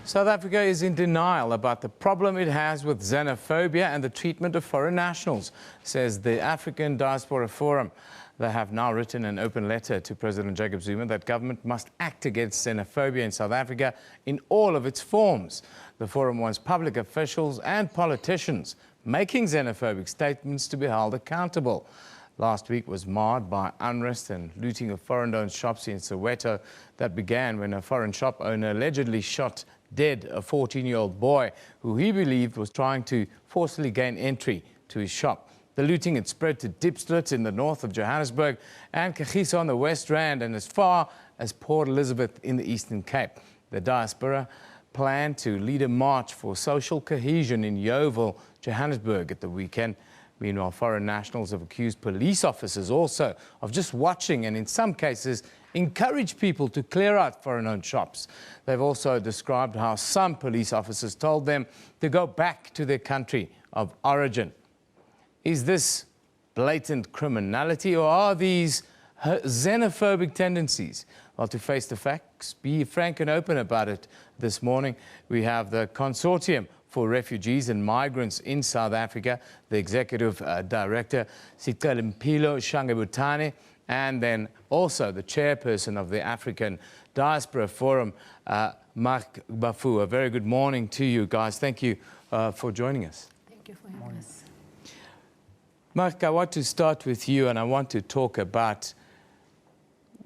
South Africa is in denial about the problem it has with xenophobia and the treatment of foreign nationals, says the African Diaspora Forum. They have now written an open letter to President Jacob Zuma that government must act against xenophobia in South Africa in all of its forms. The forum wants public officials and politicians making xenophobic statements to be held accountable. Last week was marred by unrest and looting of foreign-owned shops in Soweto that began when a foreign shop owner allegedly shot dead a 14-year-old boy who he believed was trying to forcefully gain entry to his shop. The looting had spread to Diepsloot in the north of Johannesburg and Kagiso on the West Rand and as far as Port Elizabeth in the Eastern Cape. The diaspora planned to lead a march for social cohesion in Yeoville, Johannesburg at the weekend. Meanwhile, foreign nationals have accused police officers also of just watching and in some cases encourage people to clear out foreign-owned shops. They've also described how some police officers told them to go back to their country of origin. Is this blatant criminality or are these xenophobic tendencies? Well, to face the facts, be frank and open about it this morning, we have the Consortium for Refugees and Migrants in South Africa, the Executive Director, Sicel'mpilo Shange-Buthane, and then also the chairperson of the African Diaspora Forum, Mark Bafu. A very good morning to you guys. Thank you for joining us. Thank you for having us. Mark, I want to start with you and I want to talk about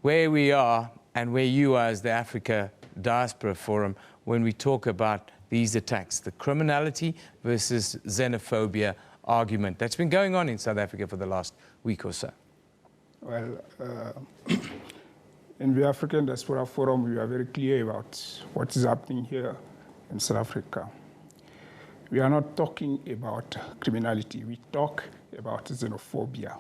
where we are and where you are as the Africa Diaspora Forum when we talk about these attacks, the criminality versus xenophobia argument that's been going on in South Africa for the last week or so. Well, in the African Diaspora Forum, we are very clear about what is happening here in South Africa. We are not talking about criminality. We talk about xenophobia.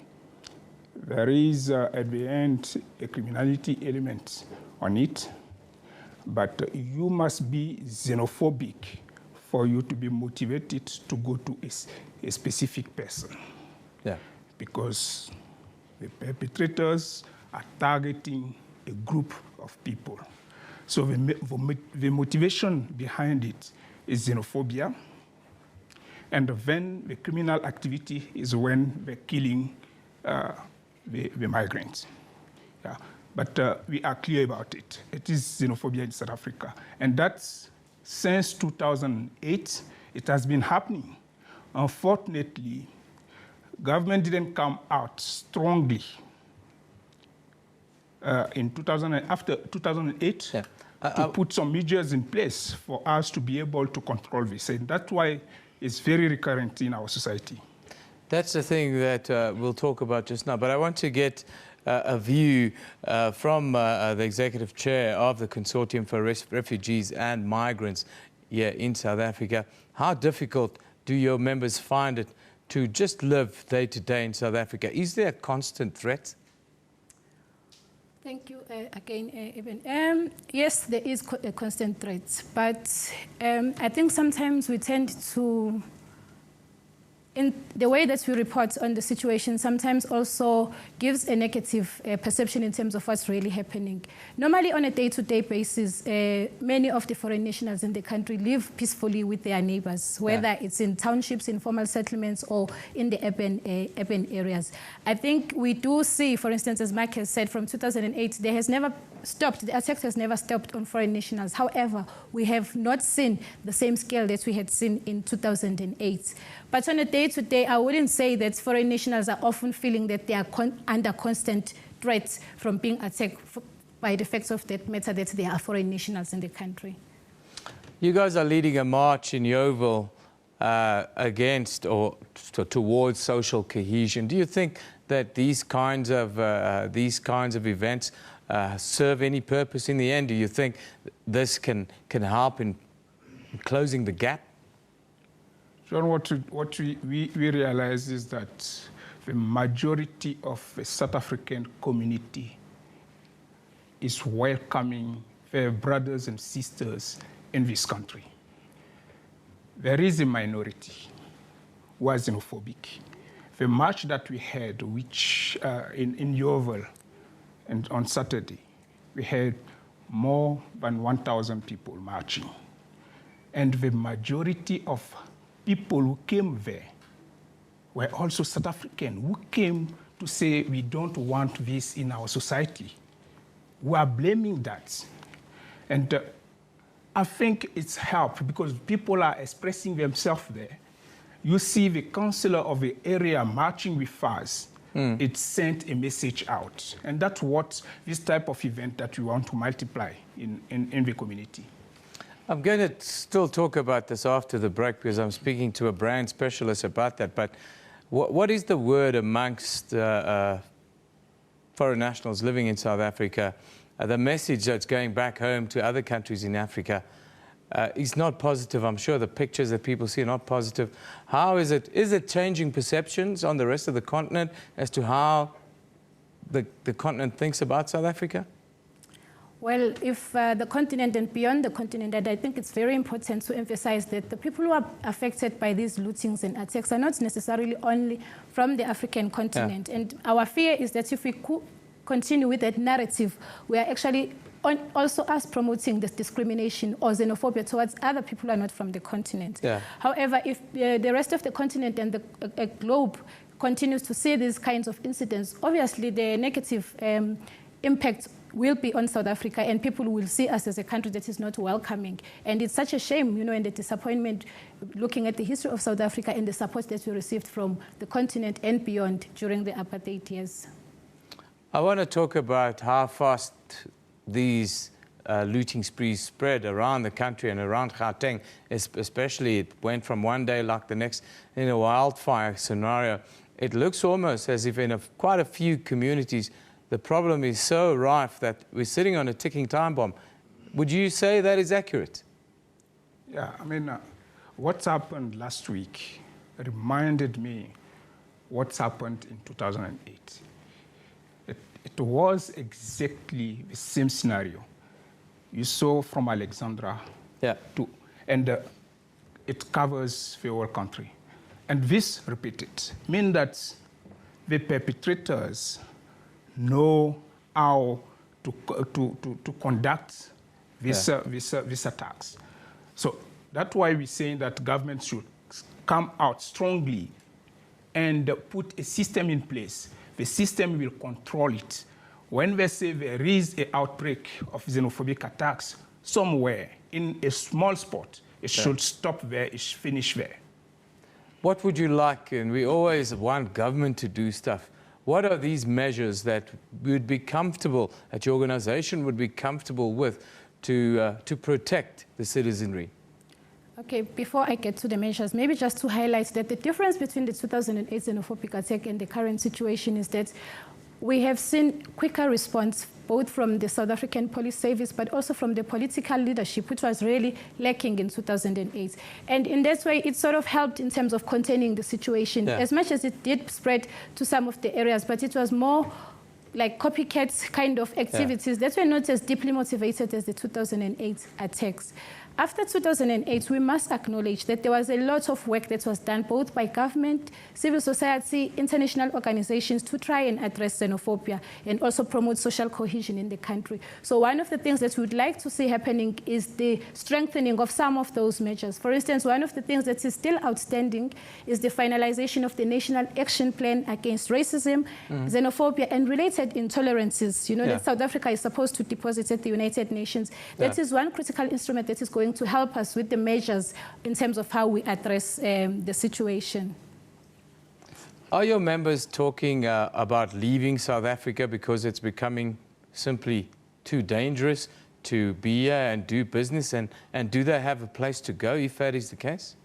There is, at the end, a criminality element on it, but you must be xenophobic for you to be motivated to go to a specific person. Yeah. Because the perpetrators are targeting a group of people. So the motivation behind it is xenophobia. And then the criminal activity is when they're killing the migrants. Yeah. But we are clear about it. It is xenophobia in South Africa. And that's since 2008, it has been happening. Unfortunately, government didn't come out strongly after 2008 to put some measures in place for us to be able to control this. And that's why it's very recurrent in our society. That's the thing that we'll talk about just now. But I want to get a view from the Executive Chair of the Consortium for Refugees and Migrants here in South Africa. How difficult do your members find it to just live day to day in South Africa? Is there a constant threat? Thank you again, Eben. Yes, there is a constant threat, but I think sometimes we tend to, in the way that we report on the situation, sometimes also gives a negative perception in terms of what's really happening. Normally, on a day-to-day basis, many of the foreign nationals in the country live peacefully with their neighbors, whether it's in townships, informal settlements, or in the urban areas. I think we do see, for instance, as Mark has said, from 2008, there has never stopped, the attack has never stopped on foreign nationals. However, we have not seen the same scale that we had seen in 2008. But on a day-to-day, I wouldn't say that foreign nationals are often feeling that they are under constant threats from being attacked by the fact of that matter that there are foreign nationals in the country. You guys are leading a march in Yeoville against or towards social cohesion. Do you think that these kinds of events serve any purpose in the end? Do you think this can help in closing the gap? John, what we realize is that the majority of the South African community is welcoming their brothers and sisters in this country. There is a minority who are xenophobic. The march that we had, which in Yeoville, and on Saturday, we had more than 1,000 people marching. And the majority of people who came there were also South African, who came to say, we don't want this in our society. We are blaming that. And I think it's helped because people are expressing themselves there. You see the councillor of the area marching with us. It sent a message out. And that's what this type of event that we want to multiply in the community. I'm going to still talk about this after the break because I'm speaking to a brand specialist about that. But what is the word amongst foreign nationals living in South Africa? The message that's going back home to other countries in Africa is not positive. I'm sure the pictures that people see are not positive. How is it? Is it changing perceptions on the rest of the continent as to how the continent thinks about South Africa? Well, if the continent and beyond the continent, and I think it's very important to emphasize that the people who are affected by these lootings and attacks are not necessarily only from the African continent. And our fear is that if we continue with that narrative, we are actually also us promoting this discrimination or xenophobia towards other people who are not from the continent. However, if the rest of the continent and the globe continues to see these kinds of incidents, obviously the negative impact will be on South Africa, and people will see us as a country that is not welcoming. And it's such a shame, and the disappointment looking at the history of South Africa and the support that we received from the continent and beyond during the apartheid years. I want to talk about how fast these looting sprees spread around the country and around Gauteng, especially. It went from one day like the next in a wildfire scenario. It looks almost as if in quite a few communities the problem is so rife that we're sitting on a ticking time bomb. Would you say that is accurate? Yeah, I mean, what happened last week reminded me what's happened in 2008. It was exactly the same scenario. You saw from Alexandra to, and it covers the whole country. And this repeated, means that the perpetrators know how to conduct these attacks. So that's why we're saying that government should come out strongly and put a system in place. The system will control it. When they say there is an outbreak of xenophobic attacks somewhere in a small spot, it should stop there, it should finish there. What would you like, and we always want government to do stuff, what are these measures that would be comfortable, that your organization would be comfortable with to protect the citizenry? Okay, before I get to the measures, maybe just to highlight that the difference between the 2008 xenophobic attack and the current situation is that we have seen quicker response both from the South African Police Service but also from the political leadership, which was really lacking in 2008. And in that way, it sort of helped in terms of containing the situation, as much as it did spread to some of the areas, but it was more like copycat kind of activities that were not as deeply motivated as the 2008 attacks. After 2008, we must acknowledge that there was a lot of work that was done both by government, civil society, international organizations to try and address xenophobia and also promote social cohesion in the country. So one of the things that we would like to see happening is the strengthening of some of those measures. For instance, one of the things that is still outstanding is the finalization of the National Action Plan Against Racism, Xenophobia, and Related Intolerances. That South Africa is supposed to deposit at the United Nations. That is one critical instrument that is going to help us with the measures in terms of how we address the situation. Are your members talking about leaving South Africa because it's becoming simply too dangerous to be here and do business? And do they have a place to go if that is the case?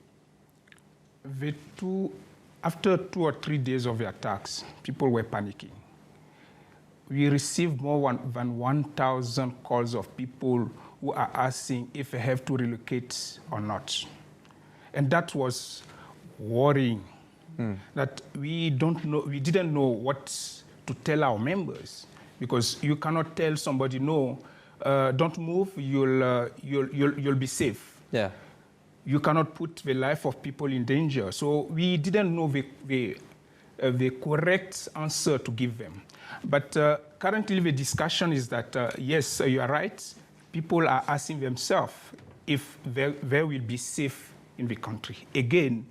After 2 or 3 days of the attacks, people were panicking. We received more than 1,000 calls of people who are asking if they have to relocate or not. And that was worrying, that we didn't know what to tell our members, because you cannot tell somebody, no, don't move, you'll be safe. Yeah. You cannot put the life of people in danger. So we didn't know the correct answer to give them. But currently the discussion is that, yes, you are right. People are asking themselves if they will be safe in the country. Again,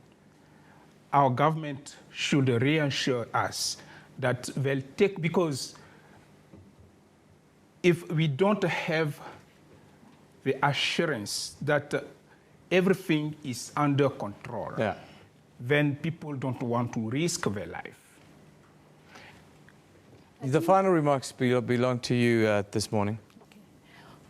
our government should reassure us that they'll take, because if we don't have the assurance that everything is under control, then people don't want to risk their life. The final remarks belong to you this morning.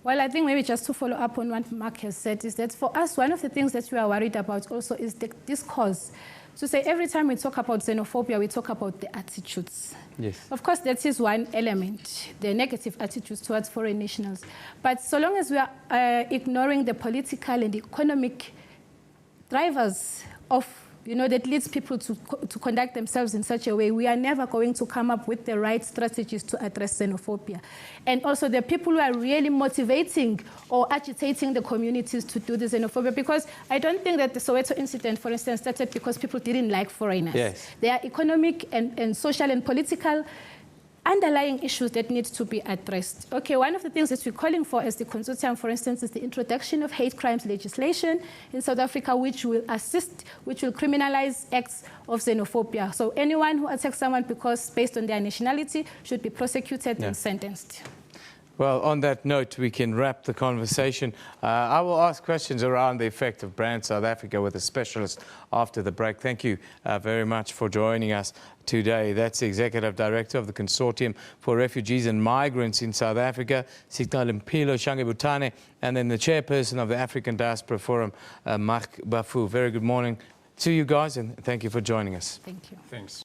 Well, I think maybe just to follow up on what Mark has said is that for us, one of the things that we are worried about also is the discourse. So say every time we talk about xenophobia, we talk about the attitudes. Yes. Of course, that is one element, the negative attitudes towards foreign nationals. But so long as we are ignoring the political and economic drivers of, that leads people to conduct themselves in such a way, we are never going to come up with the right strategies to address xenophobia. And also the people who are really motivating or agitating the communities to do the xenophobia, because I don't think that the Soweto incident, for instance, started because people didn't like foreigners. Yes. There are economic and social and political underlying issues that need to be addressed. Okay, one of the things that we're calling for as the consortium, for instance, is the introduction of hate crimes legislation in South Africa, which will criminalize acts of xenophobia. So anyone who attacks someone based on their nationality should be prosecuted and sentenced. Well, on that note, we can wrap the conversation. I will ask questions around the effect of Brand South Africa with a specialist after the break. Thank you very much for joining us today. That's the Executive Director of the Consortium for Refugees and Migrants in South Africa, Sicel'mpilo Shange-Buthane, and then the Chairperson of the African Diaspora Forum, Mark Bafu. Very good morning to you guys, and thank you for joining us. Thank you. Thanks.